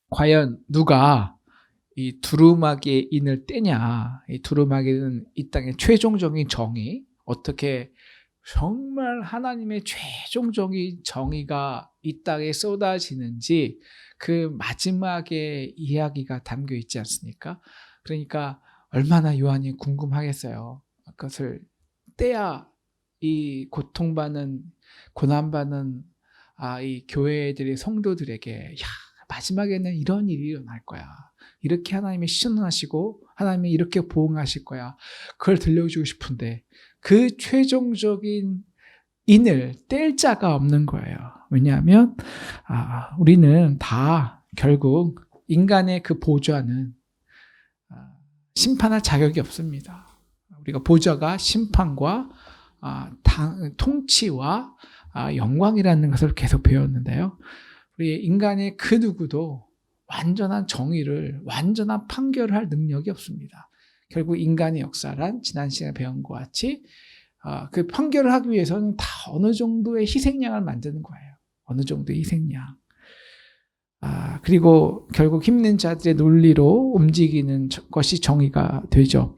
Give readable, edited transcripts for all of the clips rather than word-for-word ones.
과연 누가 이 두루마기의 인을 떼냐? 이 두루마기는 이 땅의 최종적인 정의, 어떻게 정말 하나님의 최종적인 정의가 이 땅에 쏟아지는지 그 마지막에 이야기가 담겨 있지 않습니까? 그러니까 얼마나 요한이 궁금하겠어요. 그것을 떼야 이 고통받는, 고난받는 이 교회들의 성도들에게 마지막에는 이런 일이 일어날 거야. 이렇게 하나님이 시전하시고 하나님이 이렇게 보응하실 거야. 그걸 들려주고 싶은데 그 최종적인 인을 뗄 자가 없는 거예요. 왜냐하면 우리는 다 결국 인간의 그 보좌는 심판할 자격이 없습니다. 우리가 보좌가 심판과 통치와 영광이라는 것을 계속 배웠는데요. 우리 인간의 그 누구도 완전한 정의를, 완전한 판결을 할 능력이 없습니다. 결국 인간의 역사란 지난 시간에 배운 것 같이 그 판결을 하기 위해서는 다 어느 정도의 희생양을 만드는 거예요. 어느 정도의 희생양. 그리고 결국 힘든 자들의 논리로 움직이는 것이 정의가 되죠.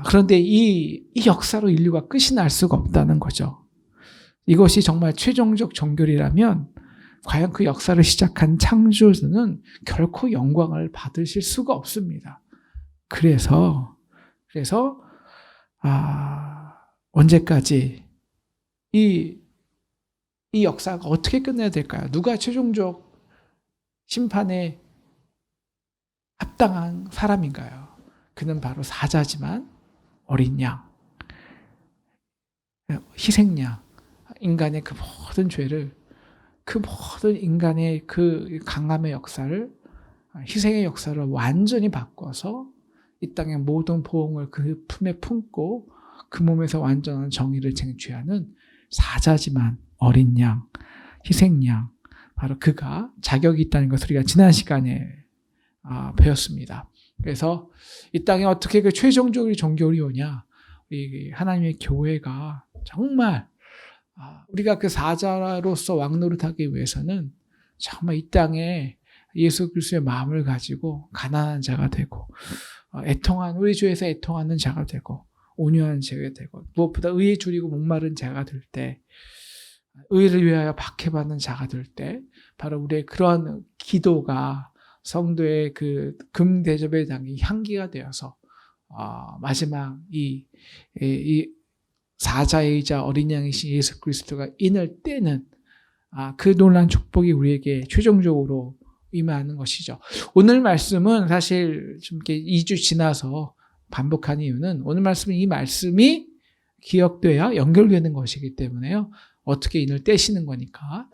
그런데 이 역사로 인류가 끝이 날 수가 없다는 거죠. 이것이 정말 최종적 정결이라면 과연 그 역사를 시작한 창조주는 결코 영광을 받으실 수가 없습니다. 그래서 언제까지 이 역사가 어떻게 끝내야 될까요? 누가 최종적 심판에 합당한 사람인가요? 그는 바로 사자지만 어린 양, 희생양, 인간의 그 모든 죄를, 그 모든 인간의 그 강함의 역사를, 희생의 역사를 완전히 바꿔서 이 땅의 모든 보응을 그 품에 품고 그 몸에서 완전한 정의를 쟁취하는 사자지만 어린 양, 희생양, 바로 그가 자격이 있다는 것을 우리가 지난 시간에 배웠습니다. 그래서 이 땅에 어떻게 그 최종적으로 정결이 오냐? 하나님의 교회가 정말 우리가 그 사자로서 왕노릇하기 위해서는 정말 이 땅에 예수 그리스도의 마음을 가지고 가난한 자가 되고 우리 주에서 애통하는 자가 되고 온유한 자가 되고 무엇보다 의에 줄이고 목마른 자가 될 때, 의를 위하여 박해받는 자가 될 때 바로 우리의 그런 기도가 성도의 그 금대접의 당이 향기가 되어서 마지막 이 사자이자 어린 양이신 예수 그리스도가 인을 떼는 그 놀라운 축복이 우리에게 최종적으로 임하는 것이죠. 오늘 말씀은 사실 좀 이렇게 2주 지나서 반복한 이유는 오늘 말씀은 이 말씀이 기억돼야 연결되는 것이기 때문에요. 어떻게 인을 떼시는 거니까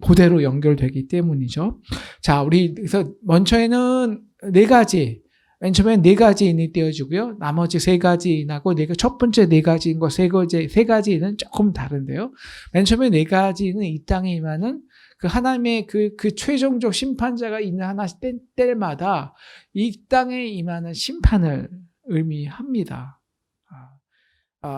그대로 연결되기 때문이죠. 자, 우리 그래서 먼저에는 맨 처음에 4가지 인이 떼어지고요. 나머지 3가지 인하고 첫 번째 4가지인 거 세 가지는 조금 다른데요. 맨 처음에 4가지는 이 땅에 임하는 그 하나님의 그 최종적 심판자가 있는 하나씩 뗄 때마다 이 땅에 임하는 심판을 의미합니다.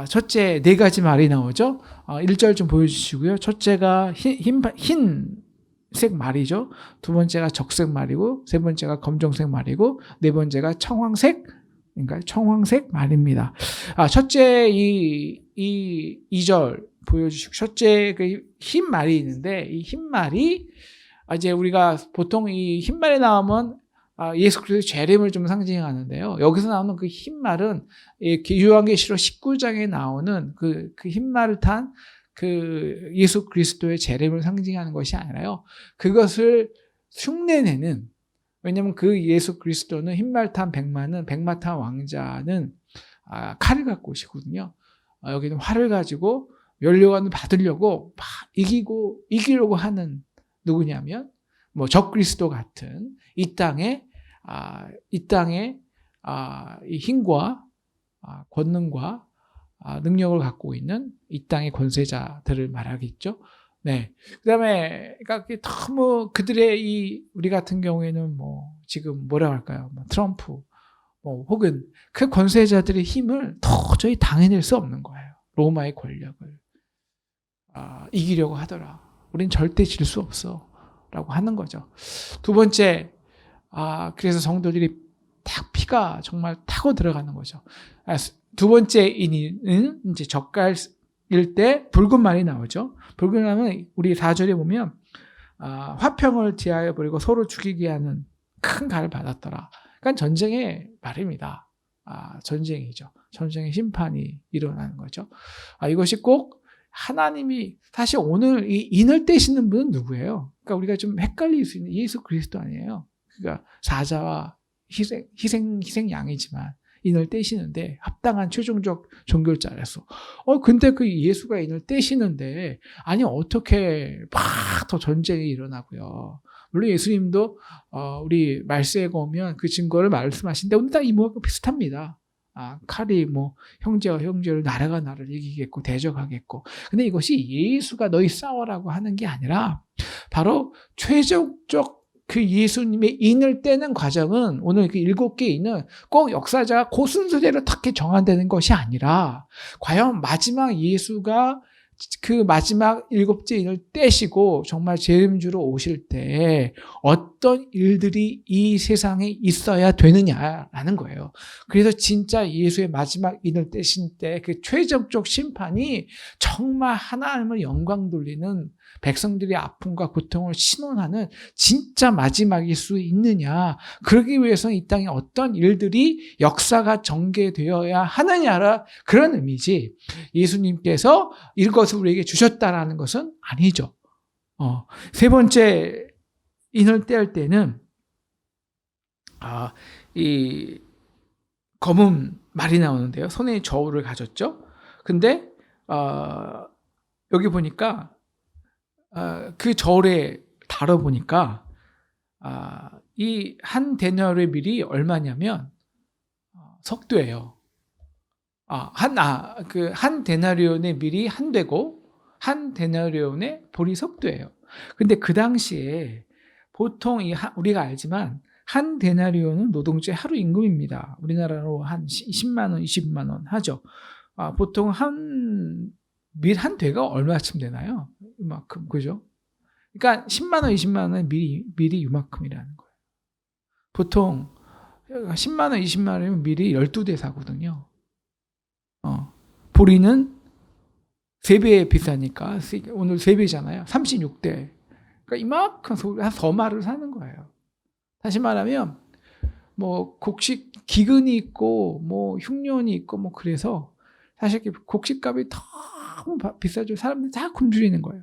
첫째 4가지 말이 나오죠. 1절 좀 보여주시고요. 첫째가 흰색 말이죠. 두 번째가 적색 말이고, 세 번째가 검정색 말이고, 네 번째가 청황색 말입니다. 첫째 이 2절 보여주시고, 첫째 그 흰 말이 있는데, 이 흰 말이 이제 우리가 보통 이 흰 말이 나오면 예수 그리스도의 재림을 좀 상징하는데요. 여기서 나오는 그 흰 말은 요한계시록 19장에 나오는 그 흰 말을 탄 그 예수 그리스도의 재림을 상징하는 것이 아니라요. 그것을 흉내내는, 왜냐하면 그 예수 그리스도는 흰말 탄 백마 탄 왕자는 칼을 갖고 오시거든요. 여기는 활을 가지고 면류관을 받으려고 막 이기려고 하는 누구냐면 적 그리스도 같은 이 땅에 이 힘과 권능과 능력을 갖고 있는 이 땅의 권세자들을 말하겠죠. 네. 그다음에 그러니까 너무 그들의 우리 같은 경우에는 지금 뭐라고 할까요? 트럼프, 혹은 그 권세자들의 힘을 도저히 당해낼 수 없는 거예요. 로마의 권력을 이기려고 하더라. 우린 절대 질 수 없어 라고 하는 거죠. 두 번째, 그래서 성도들이 딱 피가 정말 타고 들어가는 거죠. 두 번째 인은 이제 젓갈일 때 붉은 말이 나오죠. 붉은 말은 우리 4절에 보면 화평을 지하여 버리고 서로 죽이게 하는 큰 칼을 받았더라. 그러니까 전쟁의 말입니다. 전쟁이죠. 전쟁의 심판이 일어나는 거죠. 이것이 꼭 하나님이, 사실 오늘 이 인을 떼시는 분은 누구예요? 그러니까 우리가 좀 헷갈릴 수 있는 예수 그리스도 아니에요. 그러니까 사자와 희생 양이지만 인을 떼시는데 합당한 최종적 종결자라서. 근데 그 예수가 인을 떼시는데, 아니, 어떻게 막 더 전쟁이 일어나고요. 물론 예수님도, 우리 말세에 보면 그 증거를 말씀하신데, 오늘 다 이모가 비슷합니다. 칼이 형제와 형제를, 나라가 나를 이기겠고, 대적하겠고. 근데 이것이 예수가 너희 싸워라고 하는 게 아니라, 바로 최종적 그 예수님의 인을 떼는 과정은, 오늘 그 7개 인은 꼭 역사자가 그 순서대로 딱 정한되는 것이 아니라, 과연 마지막 예수가 그 마지막 7째 인을 떼시고 정말 재림주로 오실 때 어떤 일들이 이 세상에 있어야 되느냐라는 거예요. 그래서 진짜 예수의 마지막 인을 떼신 때 그 최종적 심판이 정말 하나님을 영광 돌리는, 백성들의 아픔과 고통을 신원하는 진짜 마지막일 수 있느냐, 그러기 위해서는 이 땅에 어떤 일들이 역사가 전개되어야 하느냐라, 그런 의미지, 예수님께서 이것을 우리에게 주셨다라는 것은 아니죠. 세 번째 인을 떼할 때는 이 검은 말이 나오는데요. 손에 저울을 가졌죠. 근데 여기 보니까 그 저울에 다뤄보니까 이 한 데나리오의 밀이 얼마냐면 석도예요. 한 데나리온의 밀이 한 되고 한 데나리온의 볼이 석도예요. 근데 그 당시에 보통 우리가 알지만 한 데나리온은 노동자의 하루 임금입니다. 우리나라로 한 10만 원, 20만 원 하죠. 보통 밀 한 되가 얼마쯤 되나요? 이만큼, 그죠? 그러니까 10만 원, 20만 원의 밀이 이만큼이라는 거예요. 보통 10만 원, 20만 원이면 밀이 12대 사거든요. 보리는 3배 비싸니까, 오늘 3배잖아요. 36대. 그러니까 이만큼 한 서마를 사는 거예요. 다시 말하면, 곡식, 기근이 있고, 흉년이 있고, 그래서, 사실 곡식값이 너무 비싸죠. 사람들이 다 굶주리는 거예요.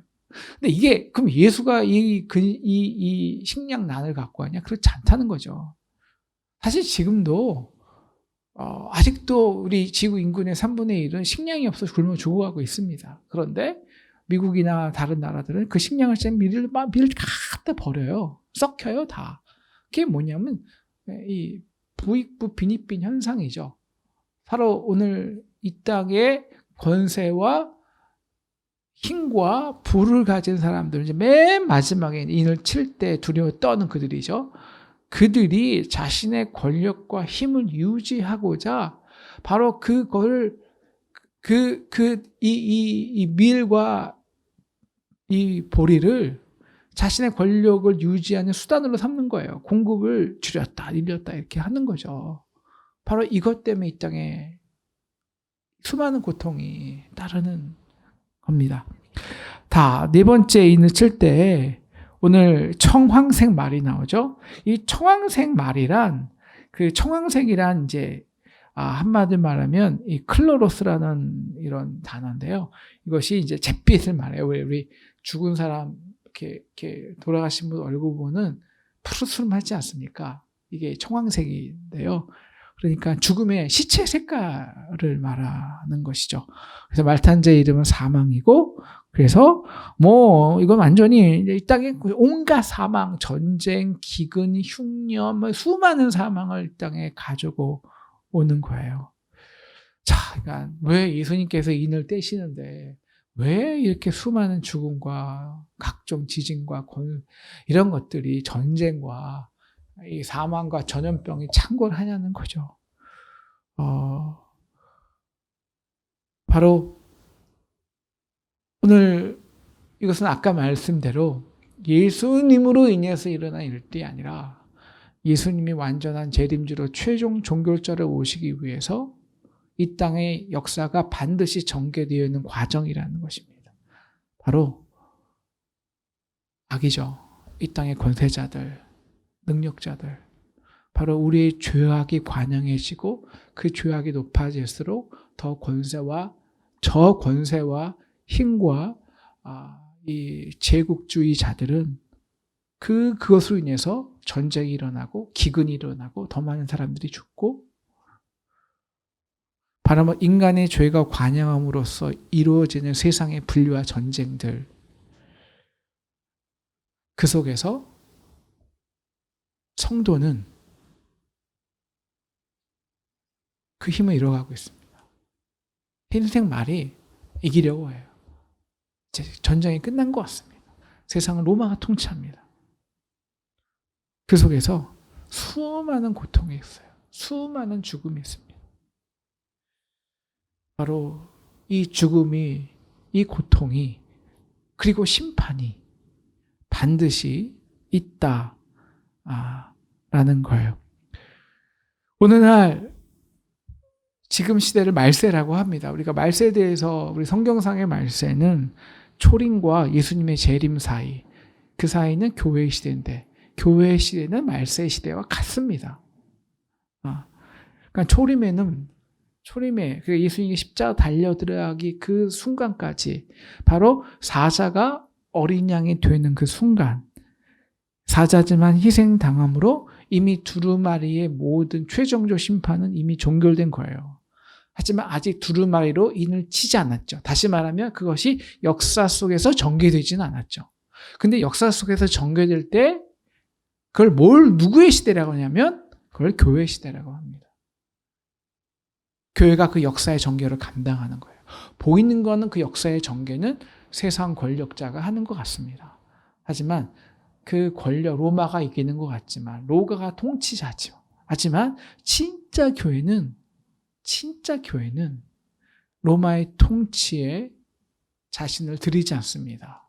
근데 이게, 그럼 예수가 이 식량난을 갖고 왔냐? 그렇지 않다는 거죠. 사실 지금도, 아직도 우리 지구 인구의 3분의 1은 식량이 없어서 굶어 죽어가고 있습니다. 그런데 미국이나 다른 나라들은 그 식량을 밀을 갖다 버려요. 썩혀요, 다. 그게 뭐냐면 이 부익부 빈익빈 현상이죠. 바로 오늘 이 땅의 권세와 힘과 부를 가진 사람들, 이제 맨 마지막에 인을 칠 때 두려워 떠는 그들이죠. 그들이 자신의 권력과 힘을 유지하고자 바로 그걸 이 밀과 이 보리를 자신의 권력을 유지하는 수단으로 삼는 거예요. 공급을 줄였다, 늘렸다 이렇게 하는 거죠. 바로 이것 때문에 이 땅에 수많은 고통이 따르는 겁니다. 네 번째 인을 칠 때 오늘 청황색 말이 나오죠. 이 청황색 말이란, 그 청황색이란 이제 한마디로 말하면 이 클로로스라는 이런 단어인데요. 이것이 이제 잿빛을 말해요. 왜 우리 죽은 사람 이렇게 돌아가신 분 얼굴 보면 푸르스름하지 않습니까? 이게 청황색인데요. 그러니까 죽음의 시체 색깔을 말하는 것이죠. 그래서 말탄자의 이름은 사망이고, 그래서 이건 완전히 이 땅에 온갖 사망, 전쟁, 기근, 흉년, 수많은 사망을 이 땅에 가지고 오는 거예요. 자, 그러니까 왜 예수님께서 인을 떼시는데 왜 이렇게 수많은 죽음과 각종 지진과 이런 것들이, 전쟁과 이 사망과 전염병이 창궐하냐는 거죠. 바로 오늘 이것은 아까 말씀대로 예수님으로 인해서 일어난 일들이 아니라 예수님이 완전한 재림주로 최종 종결자로 오시기 위해서 이 땅의 역사가 반드시 전개되어 있는 과정이라는 것입니다. 바로 악이죠. 이 땅의 권세자들, 능력자들. 바로 우리의 죄악이 관영해지고 그 죄악이 높아질수록 더 권세와 힘과 이 제국주의자들은 그것으로 인해서 전쟁이 일어나고 기근이 일어나고 더 많은 사람들이 죽고 바로 인간의 죄가 관영함으로써 이루어지는 세상의 분리와 전쟁들 그 속에서 성도는 그 힘을 잃어가고 있습니다. 흰색 말이 이기려고 해요. 이제 전쟁이 끝난 것 같습니다. 세상은 로마가 통치합니다. 그 속에서 수많은 고통이 있어요. 수많은 죽음이 있습니다. 바로 이 죽음이, 이 고통이, 그리고 심판이 반드시 있다라는 거예요. 오늘날 지금 시대를 말세라고 합니다. 우리가 말세에 대해서 우리 성경상의 말세는 초림과 예수님의 재림 사이, 그 사이는 교회의 시대인데 교회의 시대는 말세의 시대와 같습니다. 그러니까 초림에 그 예수님이 십자가 달려들어가기 그 순간까지 바로 사자가 어린 양이 되는 그 순간, 사자지만 희생당함으로 이미 두루마리의 모든 최종적 심판은 이미 종결된 거예요. 하지만 아직 두루마리로 인을 치지 않았죠. 다시 말하면 그것이 역사 속에서 전개되지는 않았죠. 근데 역사 속에서 전개될 때 그걸 누구의 시대라고 하냐면 그걸 교회의 시대라고 합니다. 교회가 그 역사의 전개를 감당하는 거예요. 보이는 거는 그 역사의 전개는 세상 권력자가 하는 것 같습니다. 하지만 그 권력, 로마가 이기는 것 같지만, 로마가 통치자죠. 하지만 진짜 교회는 로마의 통치에 자신을 드리지 않습니다.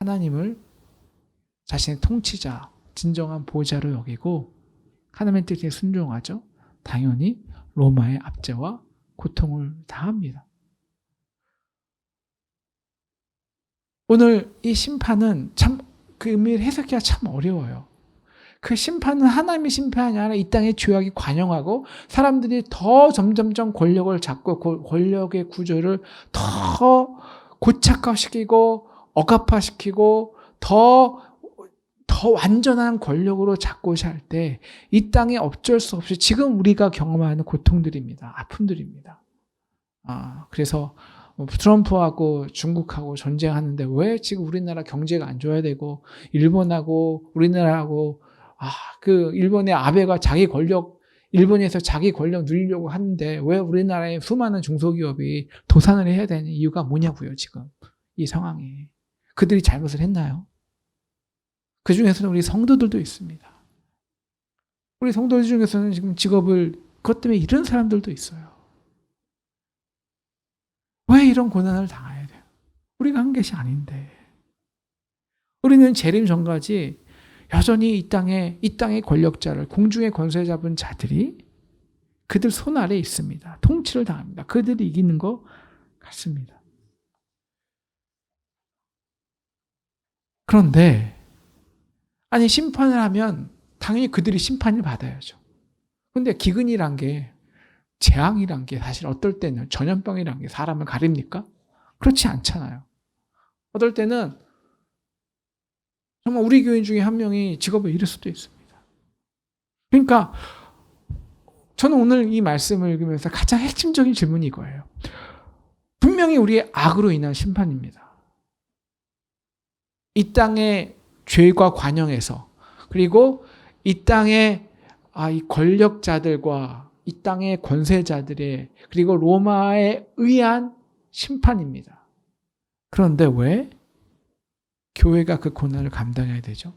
하나님을 자신의 통치자, 진정한 보좌로 여기고 하나님의 뜻에 순종하죠. 당연히 로마의 압제와 고통을 당합니다. 오늘 이 심판은 참 그 의미를 해석하기가 참 어려워요. 그 심판은 하나님의 심판이 아니라 이 땅의 죄악이 관영하고 사람들이 더 점점점 권력을 잡고 권력의 구조를 더 고착화시키고 억압화시키고 더 완전한 권력으로 잡고자 할 때 이 땅에 어쩔 수 없이 지금 우리가 경험하는 고통들입니다. 아픔들입니다. 그래서 트럼프하고 중국하고 전쟁하는데 왜 지금 우리나라 경제가 안 좋아야 되고 일본하고 우리나라하고 그 일본의 아베가 일본에서 자기 권력 누리려고 하는데 왜 우리나라의 수많은 중소기업이 도산을 해야 되는 이유가 뭐냐고요, 지금. 이 상황이. 그들이 잘못을 했나요? 그 중에서는 우리 성도들도 있습니다. 우리 성도들 중에서는 지금 그것 때문에 이런 사람들도 있어요. 왜 이런 고난을 당해야 돼요? 우리가 한 것이 아닌데. 우리는 재림 전까지 여전히 이 땅의 권력자를, 공중의 권세 잡은 자들이 그들 손 아래에 있습니다. 통치를 당합니다. 그들이 이기는 것 같습니다. 그런데 심판을 하면 당연히 그들이 심판을 받아야죠. 그런데 기근이란 게, 재앙이란 게 사실 어떨 때는 전염병이란 게 사람을 가립니까? 그렇지 않잖아요. 어떨 때는 정말 우리 교인 중에 한 명이 직업을 잃을 수도 있습니다. 그러니까 저는 오늘 이 말씀을 읽으면서 가장 핵심적인 질문이 이거예요. 분명히 우리의 악으로 인한 심판입니다. 이 땅의 죄과 관영에서, 그리고 이 땅의 이 권력자들과 이 땅의 권세자들의, 그리고 로마에 의한 심판입니다. 그런데 왜 교회가 그 고난을 감당해야 되죠?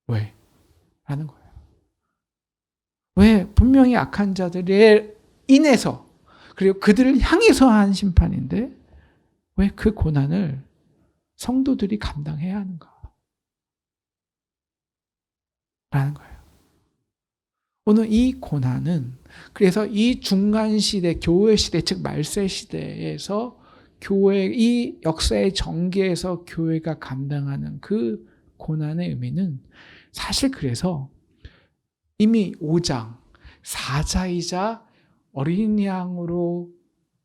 왜? 라는 거예요. 왜 분명히 악한 자들에 인해서 그리고 그들을 향해서 한 심판인데 왜 그 고난을 성도들이 감당해야 하는가? 라는 거예요. 오늘 이 고난은 그래서 이 중간 시대, 교회 시대, 즉 말세 시대에서 교회 이 역사의 전개에서 교회가 감당하는 그 고난의 의미는 사실 그래서 이미 5장 사자이자 어린 양으로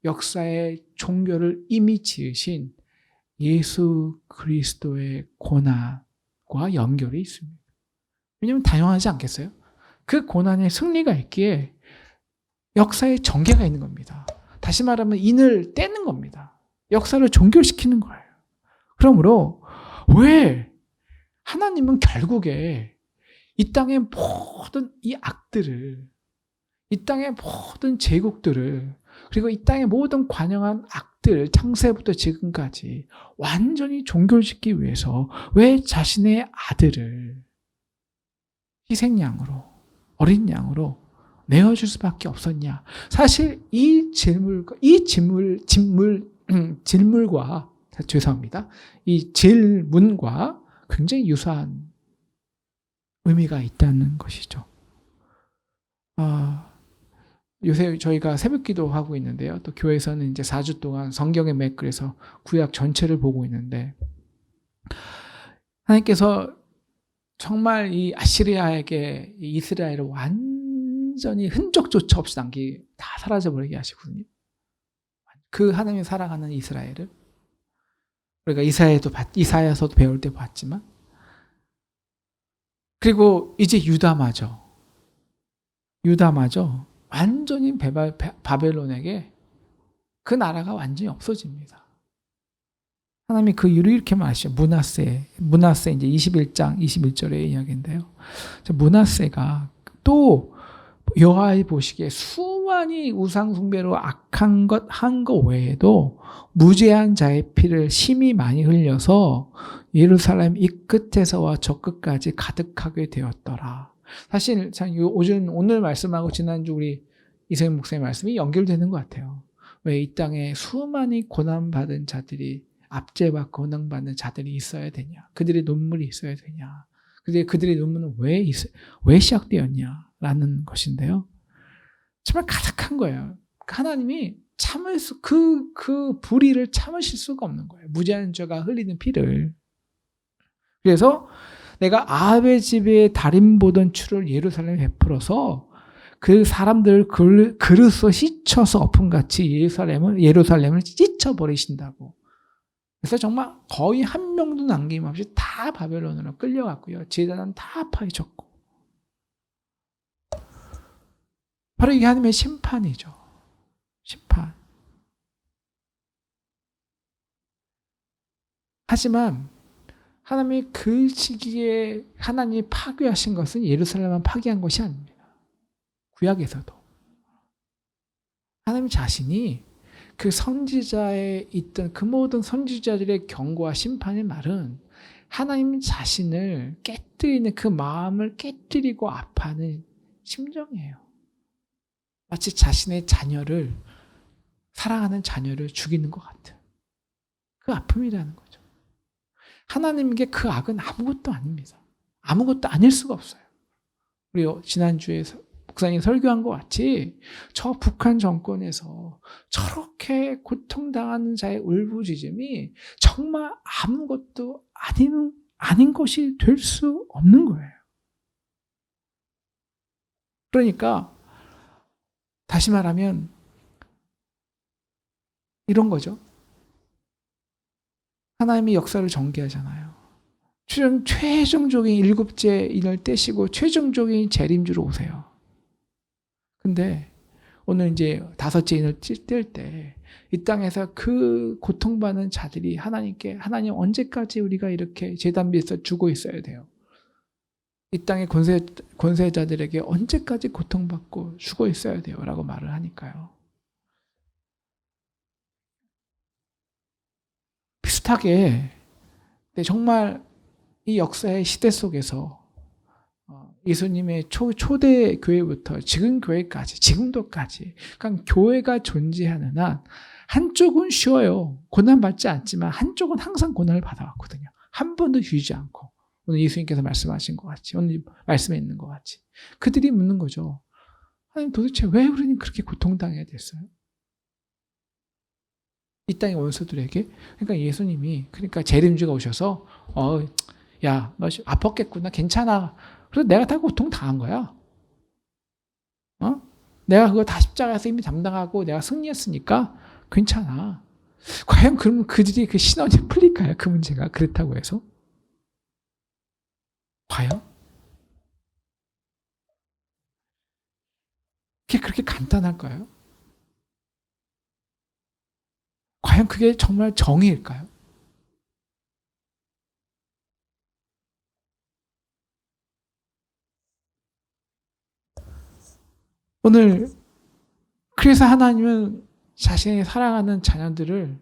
역사의 종교를 이미 지으신 예수 그리스도의 고난과 연결이 있습니다. 왜냐하면 당연하지 않겠어요? 그 고난의 승리가 있기에 역사의 전개가 있는 겁니다. 다시 말하면 인을 떼는 겁니다. 역사를 종결시키는 거예요. 그러므로 왜 하나님은 결국에 이 땅의 모든 이 악들을, 이 땅의 모든 제국들을, 그리고 이 땅의 모든 관영한 악들, 창세부터 지금까지 완전히 종결시키기 위해서 왜 자신의 아들을 희생양으로, 어린 양으로 내어줄 수밖에 없었냐? 사실 이 질문과 굉장히 유사한 의미가 있다는 것이죠. 요새 저희가 새벽기도 하고 있는데요. 또 교회에서는 이제 4주 동안 성경의 맥그래서 구약 전체를 보고 있는데 하나님께서 정말 이 아시리아에게 이스라엘을 완전히 흔적조차 없이 남기게 다 사라져버리게 하시거든요. 그 하나님이 사랑하는 이스라엘을 우리가 이사야서도 배울 때 봤지만 그리고 이제 유다마저 완전히 바벨론에게 그 나라가 완전히 없어집니다. 하나님이 그 이유를 이렇게 말하시죠. 문하세 이제 21장 21절의 이야기인데요. 문하세가 또 여호와의 보시기에 수많이 우상 숭배로 악한 것 한 거 외에도 무죄한 자의 피를 심히 많이 흘려서 예루살렘 이 끝에서와 저 끝까지 가득하게 되었더라. 사실 오늘 말씀하고 지난주 우리 이세영 목사님 말씀이 연결되는 것 같아요. 왜 이 땅에 수많이 고난받은 자들이 압제받고 고난받는 자들이 있어야 되냐? 그들의 눈물이 있어야 되냐? 그들의 눈물은 왜 시작되었냐라는 것인데요. 정말 가득한 거예요. 하나님이 그 불의를 참으실 수가 없는 거예요. 무죄한 자가 흘리는 피를. 그래서 내가 아합의 집에 달인 보던 추를 예루살렘에 베풀어서 그 사람들을 그릇으로 씻어서 엎은같이 예루살렘을 찢어버리신다고. 그래서 정말 거의 한 명도 남김없이 다 바벨론으로 끌려갔고요. 제단은 다 파헤쳤고. 바로 이게 하나님의 심판이죠. 심판. 하지만 하나님이 그 시기에 하나님이 파괴하신 것은 예루살렘만 파괴한 것이 아닙니다. 구약에서도. 하나님 자신이 그 선지자에 있던 그 모든 선지자들의 경고와 심판의 말은 하나님 자신을 깨뜨리는 그 마음을 깨뜨리고 아파하는 심정이에요. 마치 자신의 사랑하는 자녀를 죽이는 것 같은 그 아픔이라는 거죠. 하나님께 그 악은 아무것도 아닙니다. 아무것도 아닐 수가 없어요. 우리 지난주에 목사님 설교한 것 같이 저 북한 정권에서 저렇게 고통당하는 자의 울부짖음이 정말 아무것도 아닌 것이 될 수 없는 거예요. 그러니까 다시 말하면 이런 거죠. 하나님이 역사를 전개하잖아요. 최종적인 일곱째 인을 떼시고 최종적인 재림주로 오세요. 근데 오늘 이제 다섯째 인을 뗄 때 이 땅에서 그 고통받는 자들이 하나님 언제까지 우리가 이렇게 제단비에서 주고 있어야 돼요? 이 땅의 권세자들에게 언제까지 고통받고 죽어 있어야 돼요? 라고 말을 하니까요. 비슷하게 정말 이 역사의 시대 속에서 예수님의 초대 교회부터 지금 교회까지, 지금도까지. 그러니까 교회가 존재하는 한 한쪽은 쉬워요. 고난받지 않지만 한쪽은 항상 고난을 받아왔거든요. 한 번도 쉬지 않고. 오늘 예수님께서 말씀하신 것 같이, 오늘 말씀에 있는 것 같이. 그들이 묻는 거죠. 하나님 도대체 왜 우리는 그렇게 고통당해야 됐어요? 이 땅의 원수들에게. 그러니까 예수님이, 그러니까 재림주가 오셔서 야, 너 아팠겠구나. 괜찮아. 그래서 내가 다 고통 당한 거야. 내가 그거 다 십자가에서 이미 담당하고 내가 승리했으니까 괜찮아. 과연 그러면 그들이 그 신원이 풀릴까요? 그 문제가 그렇다고 해서? 과연? 그게 그렇게 간단할까요? 과연 그게 정말 정의일까요? 오늘 그래서 하나님은 자신이 사랑하는 자녀들을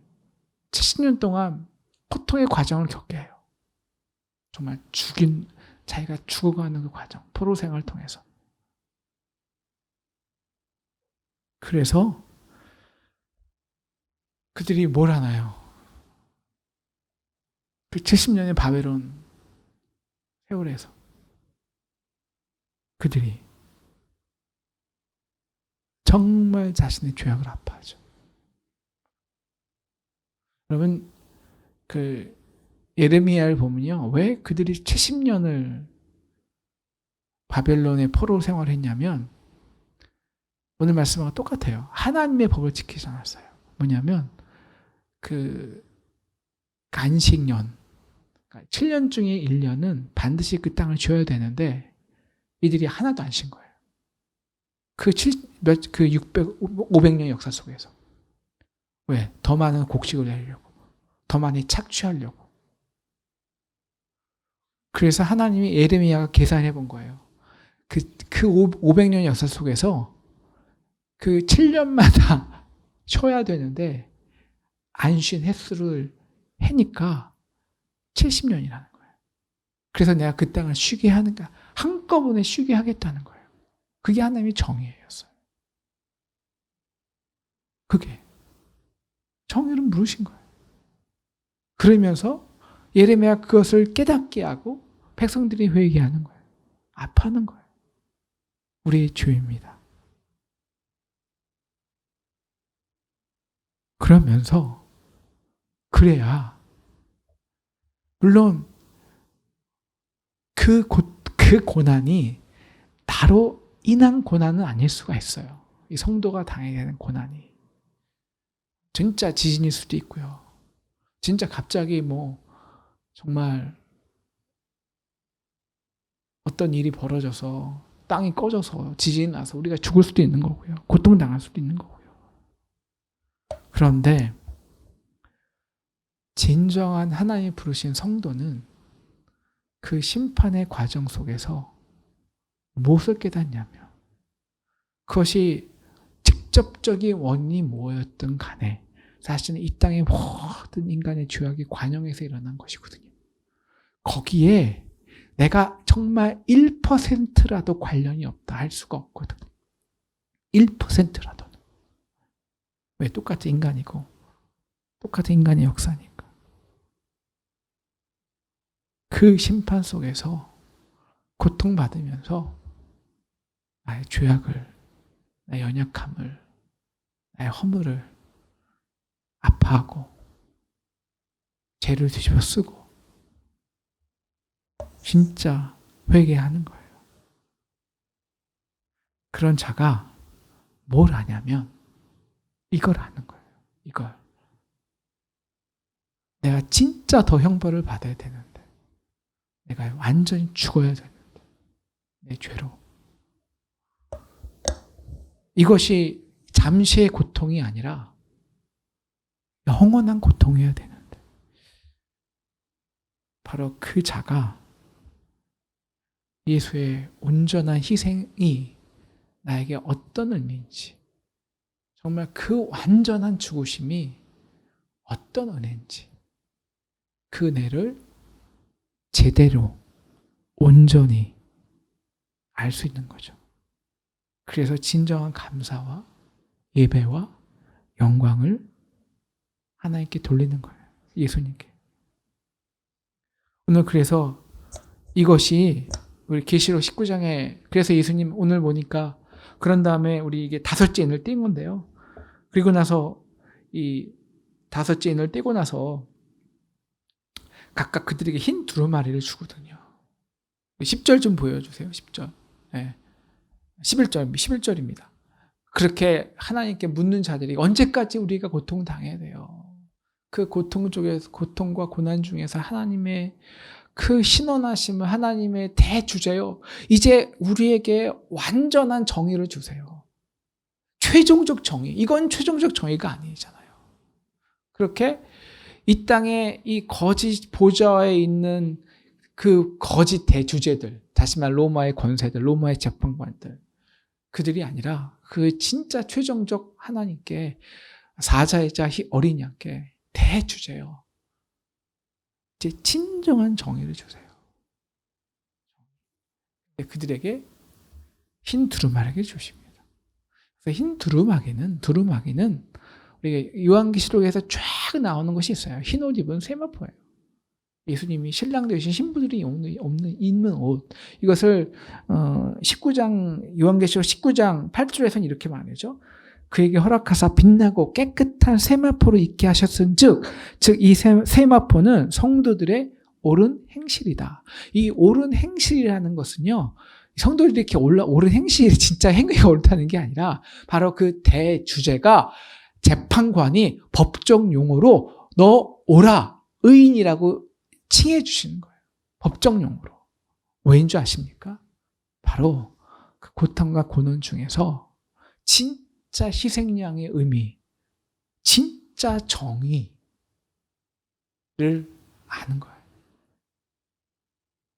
70년 동안 고통의 과정을 겪게 해요. 정말 자기가 죽어가는 그 과정, 포로 생활을 통해서. 그래서 그들이 뭘 하나요? 그 70년의 바벨론 세월에서 그들이 정말 자신의 죄악을 아파하죠. 여러분, 그 예레미야를 보면요, 왜 그들이 70년을 바벨론의 포로 생활을 했냐면, 오늘 말씀과 똑같아요. 하나님의 법을 지키지 않았어요. 뭐냐면 그 안식년, 7년 중에 1년은 반드시 그 땅을 지어야 되는데 이들이 하나도 안 신 거예요. 그 500년 역사 속에서. 왜? 더 많은 곡식을 내려고, 더 많이 착취하려고. 그래서 하나님이 예레미야가 계산해 본 거예요. 그 500년 역사 속에서 그 7년마다 쉬어야 되는데 안 쉰 횟수를 해니까 70년이라는 거예요. 그래서 내가 그 땅을 쉬게 하는가, 한꺼번에 쉬게 하겠다는 거예요. 그게 하나님의 정의였어요. 그게 정의를 물으신 거예요. 그러면서 예레미야 그것을 깨닫게 하고 백성들이 회개하는 거예요. 아파하는 거예요. 우리의 죄입니다. 그러면서 그래야 물론 그 고난이 나로 인한 고난은 아닐 수가 있어요. 이 성도가 당해야 되는 고난이. 진짜 지진일 수도 있고요. 진짜 갑자기 정말 어떤 일이 벌어져서 땅이 꺼져서 지진이 나서 우리가 죽을 수도 있는 거고요. 고통당할 수도 있는 거고요. 그런데 진정한 하나님이 부르신 성도는 그 심판의 과정 속에서 무엇을 깨닫냐면 그것이 직접적인 원인이 뭐였든 간에 사실은 이 땅의 모든 인간의 죄악이 관영에서 일어난 것이거든요. 거기에 내가 정말 1%라도 관련이 없다 할 수가 없거든. 1%라도. 왜? 똑같은 인간이고 똑같은 인간의 역사니까. 그 심판 속에서 고통받으면서 나의 죄악을, 나의 연약함을, 나의 허물을 아파하고 죄를 뒤집어 쓰고 진짜 회개하는 거예요. 그런 자가 뭘 하냐면 이걸 하는 거예요. 이걸. 내가 진짜 더 형벌을 받아야 되는데 내가 완전히 죽어야 되는데 내 죄로. 이것이 잠시의 고통이 아니라 영원한 고통이어야 되는데 바로 그 자가 예수의 온전한 희생이 나에게 어떤 의미인지, 정말 그 완전한 죽으심이 어떤 은혜인지 그 은혜를 제대로 온전히 알 수 있는 거죠. 그래서 진정한 감사와 예배와 영광을 하나님께 돌리는 거예요. 예수님께. 오늘 그래서 이것이 우리 계시록 19장에 그래서 예수님 오늘 보니까 그런 다음에 우리 이게 다섯째 인을 띈 건데요. 그리고 나서 이 다섯째 인을 떼고 나서 각각 그들에게 흰 두루마리를 주거든요. 10절 좀 보여주세요. 10절. 네. 11절입니다. 그렇게 하나님께 묻는 자들이 언제까지 우리가 고통당해야 돼요? 그 고통과 고난 중에서 하나님의 그 신원하심을 하나님의 대주제요. 이제 우리에게 완전한 정의를 주세요. 최종적 정의. 이건 최종적 정의가 아니잖아요. 그렇게 이 땅에 이 거짓 보좌에 있는 그 거짓 대주제들, 다시 말 로마의 권세들, 로마의 재판관들, 그들이 아니라 그 진짜 최종적 하나님께 사자이자 어린 양께 대주제요. 이제 진정한 정의를 주세요. 그들에게 흰 두루마리를 주십니다. 그래서 흰 두루마기는 우리가 요한계시록에서 쫙 나오는 것이 있어요. 흰 옷 입은 세마포예요. 예수님이 신랑 되신 신부들이 입는 옷. 이것을 19장 요한계시록 19장 8절에서는 이렇게 말하죠. 그에게 허락하사 빛나고 깨끗한 세마포로 입게 하셨은즉 이 세마포는 성도들의 옳은 행실이다. 이 옳은 행실이라는 것은요. 성도들이 이렇게 옳은 행실이 진짜 행위가 옳다는 게 아니라 바로 그 대주제가 재판관이 법적 용어로 너 오라 의인이라고 칭해 주시는 거예요. 법적 용어로. 왜인 줄 아십니까? 바로 그 고통과 고난 중에서 진짜 희생양의 의미, 진짜 정의를 아는 거예요.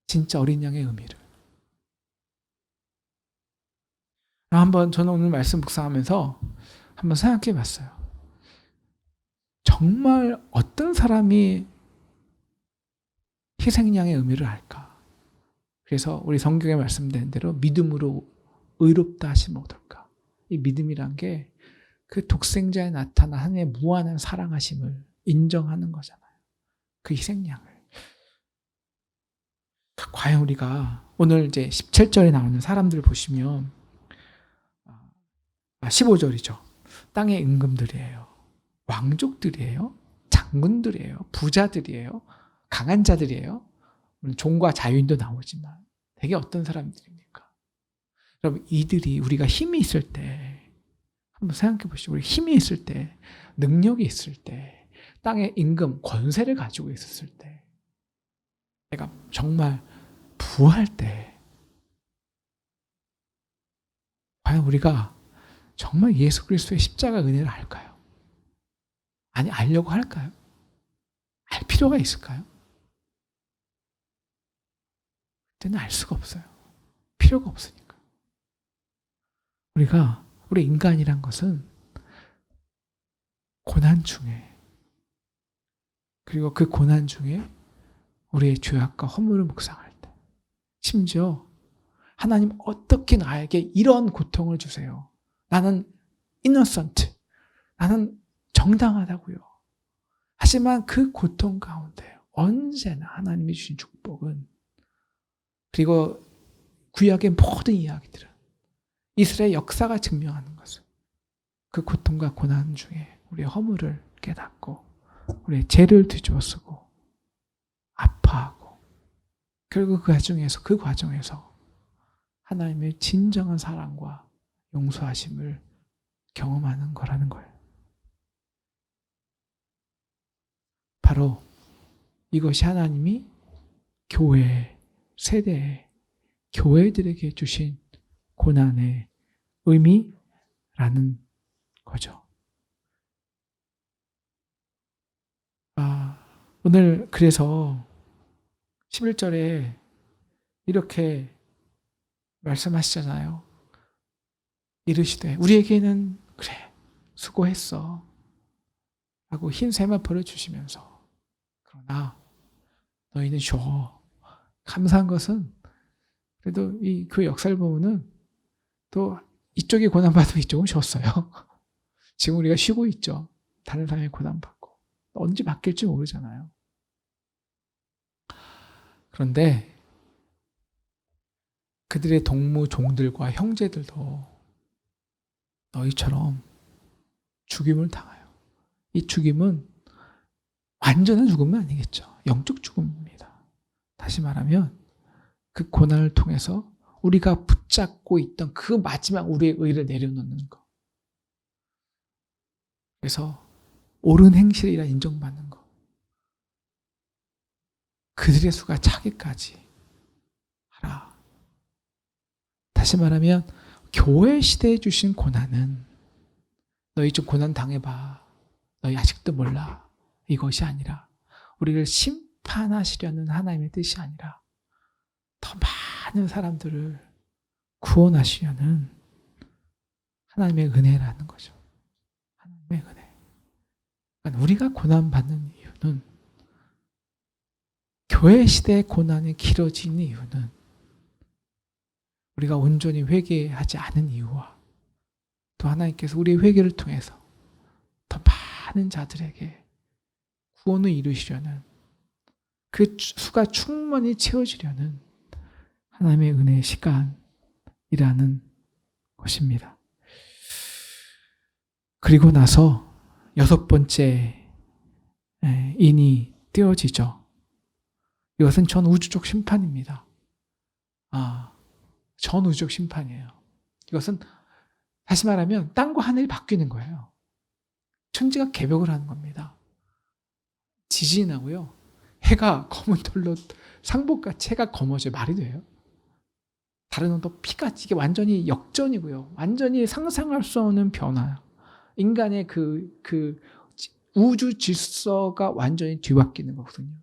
진짜 어린 양의 의미를. 저는 오늘 말씀 묵상하면서 한번 생각해 봤어요. 정말 어떤 사람이 희생양의 의미를 알까? 그래서 우리 성경에 말씀된 대로 믿음으로 의롭다 하시면 어떨까? 이 믿음이란 게 그 독생자에 나타난 하나님의 무한한 사랑하심을 인정하는 거잖아요. 그 희생양을. 과연 우리가 오늘 이제 17절에 나오는 사람들을 보시면 15절이죠. 땅의 임금들이에요. 왕족들이에요. 장군들이에요. 부자들이에요. 강한 자들이에요. 종과 자유인도 나오지만 되게 어떤 사람들입니까? 여러분 이들이 우리가 힘이 있을 때 한번 생각해 보시죠. 우리 힘이 있을 때 능력이 있을 때 땅의 임금 권세를 가지고 있었을 때 내가 정말 부할 때 과연 우리가 정말 예수 그리스도의 십자가 은혜를 알까요? 아니 알려고 할까요? 알 필요가 있을까요? 그때는 알 수가 없어요. 필요가 없으니까. 우리 인간이란 것은 고난 중에 그리고 그 고난 중에 우리의 죄악과 허물을 묵상할 때 심지어 하나님 어떻게 나에게 이런 고통을 주세요. 나는 innocent. 나는 정당하다고요. 하지만 그 고통 가운데 언제나 하나님이 주신 축복은 그리고 구약의 모든 이야기들은 이스라엘 역사가 증명하는 것은 그 고통과 고난 중에 우리의 허물을 깨닫고 우리의 죄를 뒤집어쓰고 아파하고 결국 그 과정에서 하나님의 진정한 사랑과 용서하심을 경험하는 거라는 거예요. 바로 이것이 하나님이 교회, 세대에 교회들에게 주신 고난의 의미라는 거죠. 오늘 그래서 11절에 이렇게 말씀하시잖아요. 이르시되 우리에게는 그래 수고했어 하고 흰 세마포를 주시면서 그러나 너희는 쉬어. 감사한 것은 그래도 이 교회 역사를 보면은 또 이쪽이 고난받으면 이쪽은 쉬었어요. 지금 우리가 쉬고 있죠. 다른 사람이 고난받고. 언제 바뀔지 모르잖아요. 그런데 그들의 동무 종들과 형제들도 너희처럼 죽임을 당해요. 이 죽임은 완전한 죽음은 아니겠죠. 영적 죽음입니다. 다시 말하면 그 고난을 통해서 우리가 붙잡고 있던 그 마지막 우리의 의를 내려놓는 것. 그래서 옳은 행실이라 인정받는 것. 그들의 수가 차기까지 하라. 다시 말하면 교회 시대에 주신 고난은 너희 좀 고난 당해봐. 너희 아직도 몰라. 이것이 아니라 우리를 심판하시려는 하나님의 뜻이 아니라 더 많은 사람들을 구원하시려는 하나님의 은혜라는 거죠. 하나님의 은혜. 그러니까 우리가 고난받는 이유는 교회 시대의 고난이 길어진 이유는 우리가 온전히 회개하지 않은 이유와 또 하나님께서 우리의 회개를 통해서 더 많은 자들에게 구원을 이루시려는 그 수가 충분히 채워지려는 하나님의 은혜의 시간이라는 것입니다. 그리고 나서 6번째 인이 띄어지죠. 이것은 전우주적 심판입니다. 전우주적 심판이에요. 이것은 다시 말하면 땅과 하늘이 바뀌는 거예요. 천지가 개벽을 하는 겁니다. 지진이 나고요. 해가 검은 털로 상복같이 해가 검어져요. 말이 돼요? 다른 놈도 피같이 이게 완전히 역전이고요. 완전히 상상할 수 없는 변화. 인간의 그 우주 질서가 완전히 뒤바뀌는 거거든요.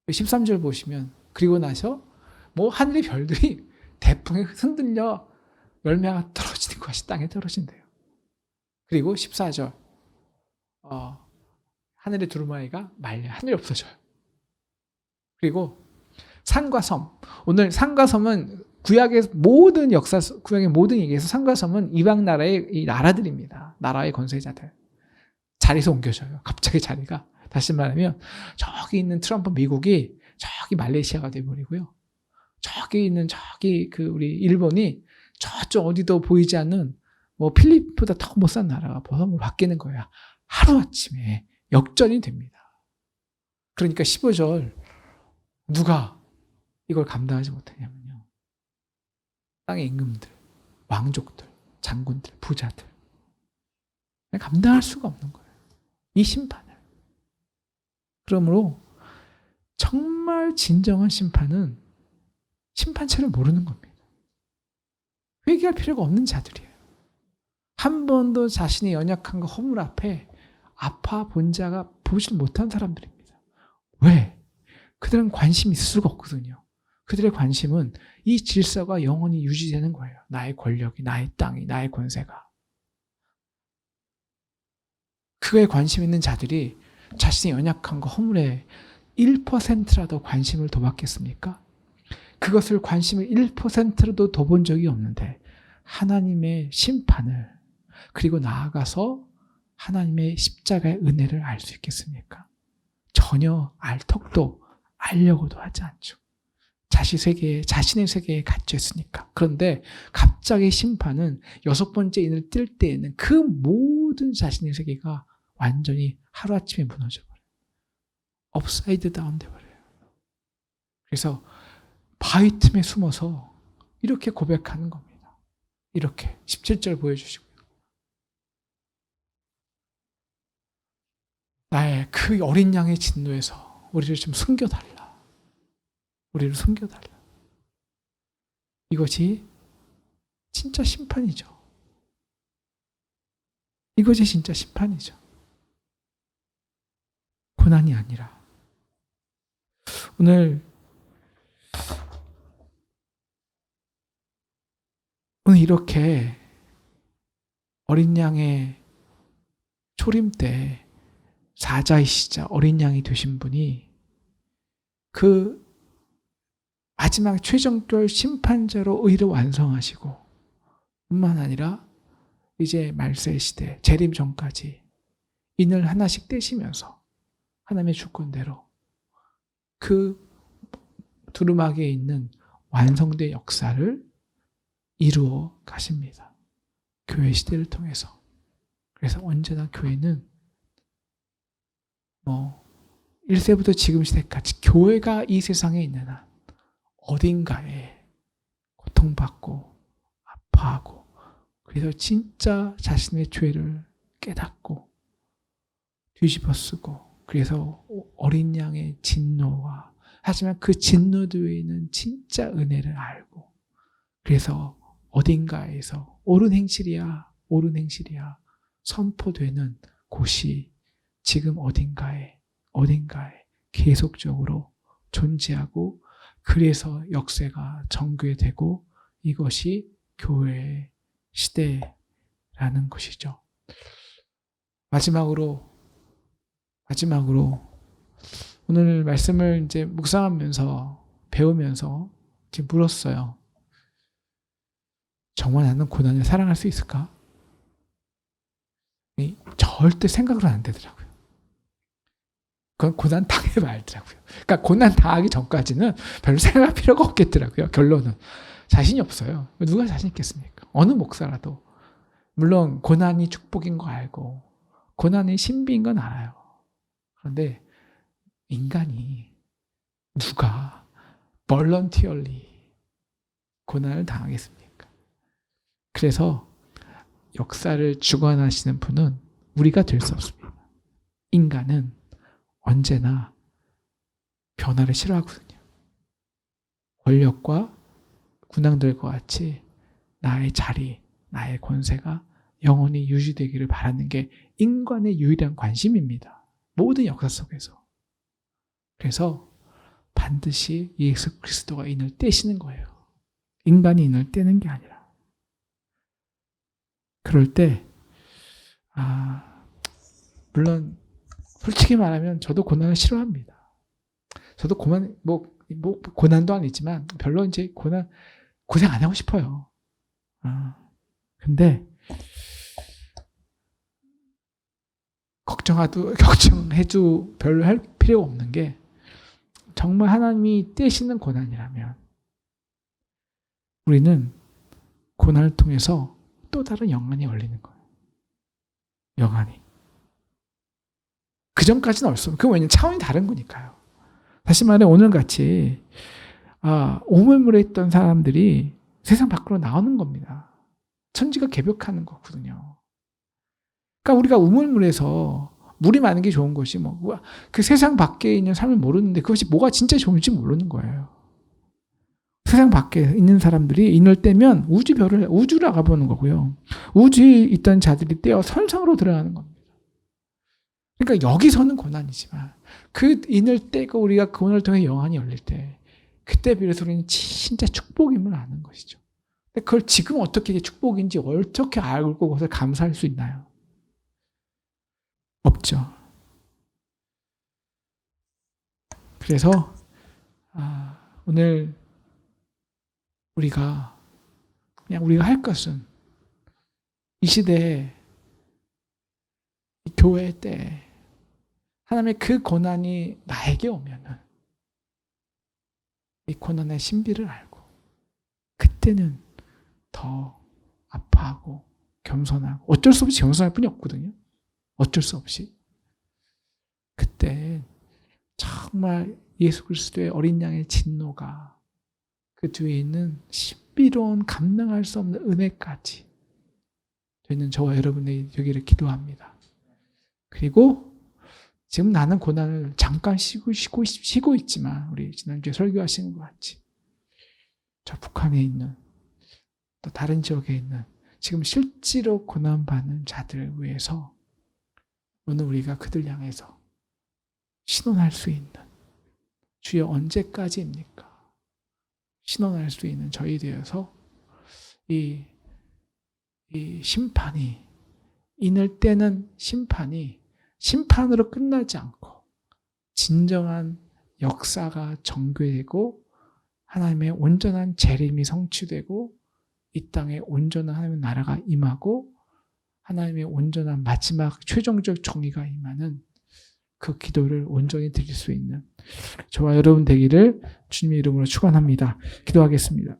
13절 보시면 그리고 나서 하늘의 별들이 대풍에 흔들려 열매가 떨어지는 것이 땅에 떨어진대요. 그리고 14절 하늘의 두루마리가 말려 하늘이 없어져요. 그리고 산과 섬. 오늘 산과 섬은 구약의 모든 역사, 구약의 모든 얘기에서 산과 섬은 이방 나라의 이 나라들입니다. 나라의 권세자들. 자리에서 옮겨져요. 갑자기 자리가. 다시 말하면 저기 있는 트럼프 미국이 저기 말레이시아가 돼버리고요. 저기 있는 저기 우리 일본이 저쪽 어디도 보이지 않는 필리핀보다 더 못 산 나라가 바뀌는 거야. 하루아침에 역전이 됩니다. 그러니까 15절 누가 이걸 감당하지 못하냐면요. 땅의 임금들, 왕족들, 장군들, 부자들 감당할 수가 없는 거예요. 이 심판을. 그러므로 정말 진정한 심판은 심판체를 모르는 겁니다. 회개할 필요가 없는 자들이에요. 한 번도 자신의 연약함과 허물 앞에 아파 본 자가 보지 못한 사람들입니다. 왜? 그들은 관심이 있을 수가 없거든요. 그들의 관심은 이 질서가 영원히 유지되는 거예요. 나의 권력이, 나의 땅이, 나의 권세가. 그거에 관심 있는 자들이 자신의 연약함과 허물에 1%라도 관심을 더 받겠습니까? 그것을 관심을 1%라도 더 본 적이 없는데 하나님의 심판을 그리고 나아가서 하나님의 십자가의 은혜를 알 수 있겠습니까? 전혀 알 턱도 알려고도 하지 않죠. 자신의 세계에 갇혀 있으니까. 그런데 갑자기 심판은 6번째 인을 뜰 때에는 그 모든 자신의 세계가 완전히 하루아침에 무너져버려요. 업사이드 다운 돼버려요. 그래서 바위 틈에 숨어서 이렇게 고백하는 겁니다. 이렇게 17절 보여주시고요. 나의 그 어린 양의 진노에서 우리를 좀 숨겨달라. 우리를 숨겨달라. 이것이 진짜 심판이죠. 이것이 진짜 심판이죠. 고난이 아니라. 오늘 이렇게 어린 양의 초림 때 사자이시자 어린 양이 되신 분이 그 마지막 최종적 심판자로 의를 완성하시고 뿐만 아니라 이제 말세 시대 재림 전까지 인을 하나씩 떼시면서 하나님의 주권대로 그 두루마기에 있는 완성된 역사를 이루어 가십니다. 교회 시대를 통해서. 그래서 언제나 교회는 1세부터 지금 시대까지 교회가 이 세상에 있는 한 어딘가에 고통받고 아파하고 그래서 진짜 자신의 죄를 깨닫고 뒤집어 쓰고 그래서 어린 양의 진노와 하지만 그 진노 뒤에 있는 진짜 은혜를 알고 그래서 어딘가에서 옳은 행실이야 선포되는 곳이 지금 어딘가에 계속적으로 존재하고 그래서 역사가 정교되고 이것이 교회의 시대라는 것이죠. 마지막으로 오늘 말씀을 이제 묵상하면서 배우면서 이제 물었어요. 정말 나는 고난을 사랑할 수 있을까? 절대 생각으로 안 되더라고요. 그건 고난 당해봐야 알더라고요. 그러니까 고난 당하기 전까지는 별로 생각할 필요가 없겠더라고요. 결론은. 자신이 없어요. 누가 자신 있겠습니까? 어느 목사라도. 물론 고난이 축복인 거 알고 고난이 신비인 건 알아요. 그런데 인간이 누가 voluntarily 고난을 당하겠습니까? 그래서 역사를 주관하시는 분은 우리가 될 수 없습니다. 인간은 언제나 변화를 싫어하거든요. 권력과 군왕들과 같이 나의 자리, 나의 권세가 영원히 유지되기를 바라는 게 인간의 유일한 관심입니다. 모든 역사 속에서. 그래서 반드시 예수 그리스도가 인을 떼시는 거예요. 인간이 인을 떼는 게 아니라. 그럴 때 물론 솔직히 말하면 저도 고난을 싫어합니다. 저도 고난도 아니지만 별로 이제 고생 안 하고 싶어요. 근데 걱정해도 별로 할 필요가 없는 게 정말 하나님이 떼시는 고난이라면 우리는 고난을 통해서 또 다른 영안이 열리는 거예요. 영안이. 그 전까지는 없어요. 그건 왜냐면 차원이 다른 거니까요. 다시 말해 오늘같이 우물물에 있던 사람들이 세상 밖으로 나오는 겁니다. 천지가 개벽하는 거거든요. 그러니까 우리가 우물물에서 물이 많은 게 좋은 것이 그 세상 밖에 있는 삶을 모르는데 그것이 뭐가 진짜 좋은지 모르는 거예요. 세상 밖에 있는 사람들이 인을 떼면 우주를 알아보는 거고요. 우주에 있던 자들이 떼어 선상으로 들어가는 겁니다. 그러니까 여기서는 고난이지만 그 인을 떼고 우리가 그 고난을 통해 영안이 열릴 때 그때 비로소 우리는 진짜 축복임을 아는 것이죠. 근데 그걸 지금 어떻게 축복인지 어떻게 알고 그것을 감사할 수 있나요? 없죠. 그래서 오늘 우리가 할 것은 이 시대에 이 교회 때 하나님의 그 고난이 나에게 오면은 이 고난의 신비를 알고 그때는 더 아파하고 겸손하고 어쩔 수 없이 겸손할 뿐이 없거든요. 어쩔 수 없이. 그때 정말 예수 그리스도의 어린 양의 진노가 그 뒤에 있는 신비로운 감당할 수 없는 은혜까지 되는 저와 여러분이 되기를 기도합니다. 그리고 지금 나는 고난을 잠깐 쉬고 있지만 우리 지난주에 설교하시는 것 같이 저 북한에 있는 또 다른 지역에 있는 지금 실제로 고난받는 자들을 위해서 오늘 우리가 그들 향해서 신원할 수 있는 주여 언제까지입니까? 신원할 수 있는 저희 되어서 이 심판이 인을 떼는 심판이 심판으로 끝나지 않고 진정한 역사가 전개되고 하나님의 온전한 재림이 성취되고 이 땅에 온전한 하나님의 나라가 임하고 하나님의 온전한 마지막 최종적 정의가 임하는 그 기도를 온전히 드릴 수 있는 저와 여러분 되기를 주님의 이름으로 축원합니다. 기도하겠습니다.